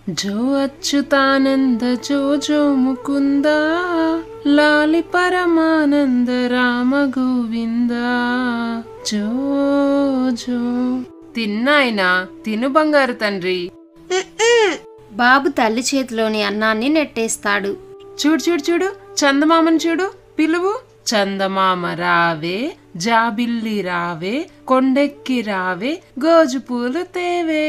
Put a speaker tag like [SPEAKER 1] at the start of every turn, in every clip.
[SPEAKER 1] జో అచ్యుతానంద జో జో ముకుంద లాలి పరమానంద రామ గోవింద జో జో. తిన్నాయినా, తిను బంగారు తండ్రి.
[SPEAKER 2] బాబు తల్లి చేతిలోని అన్నాన్ని నెట్టేస్తాడు.
[SPEAKER 1] చూడు చూడు చూడు, చందమామని చూడు, పిలువు. చందమామ రావే, జాబిల్లి రావే, కొండెక్కి రావే, గోజు పూలు తేవే.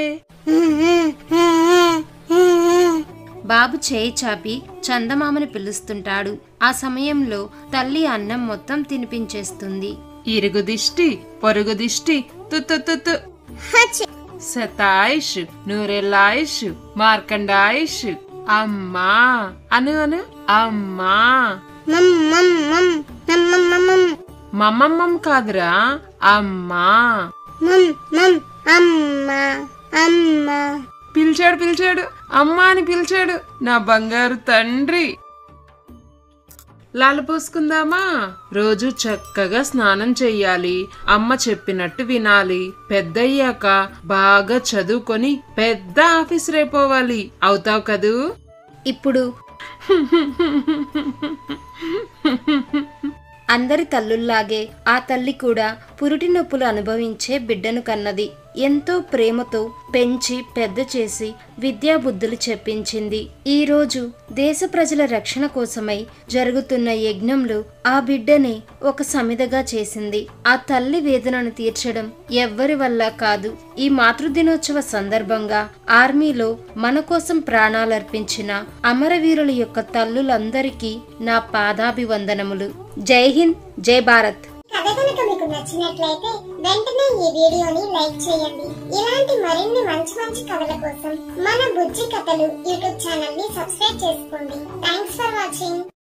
[SPEAKER 2] బాబు చేయి చాపి చందమామని పిలుస్తుంటాడు. ఆ సమయంలో తల్లి అన్నం మొత్తం తినిపించేస్తుంది.
[SPEAKER 1] ఇరుగు దిష్టి, పొరుగు దిష్టి, తుత్తు శతాయుష్, నూరెల్లాయుష్, మార్కండాయుష్. అమ్మా అను అను, అమ్మా. మమ్మమ్మం కాదురా, అమ్మా. పిలిచాడు పిలిచాడు, అమ్మా అని పిలిచాడు నా బంగారు తండ్రి. లాలు పోసుకుందామా? రోజు చక్కగా స్నానం చెయ్యాలి, అమ్మ చెప్పినట్టు వినాలి, పెద్దయ్యాక బాగా చదువుకొని పెద్ద ఆఫీసర్ అయిపోవాలి. అవుతావు కదూ?
[SPEAKER 2] ఇప్పుడు అందరి తల్లుల్లాగే ఆ తల్లి కూడా పురిటి నొప్పులు అనుభవించే బిడ్డను కన్నది. ఎంతో ప్రేమతో పెంచి పెద్ద చేసి విద్యాబుద్ధులు చెప్పించింది. ఈ రోజు దేశ ప్రజల రక్షణ కోసమై జరుగుతున్న యజ్ఞంలో ఆ బిడ్డని ఒక సమిధగా చేసింది. ఆ తల్లి వేదనను తీర్చడం ఎవ్వరి వల్ల కాదు. ఈ మాతృదినోత్సవ సందర్భంగా ఆర్మీలో మన కోసం ప్రాణాలర్పించిన అమరవీరుల యొక్క తల్లులందరికీ నా పాదాభివందనములు. జై హింద్, జై భారత్.
[SPEAKER 3] కథ కనుక మీకు నచ్చినట్లయితే వెంటనే ఈ వీడియోని లైక్ చేయండి. ఇలాంటి మరిన్ని మంచి మంచి కథల కోసం మన బుజ్జి కథలు యూట్యూబ్ ఛానల్ ని సబ్స్క్రైబ్ చేసుకోండి. Thanks for watching.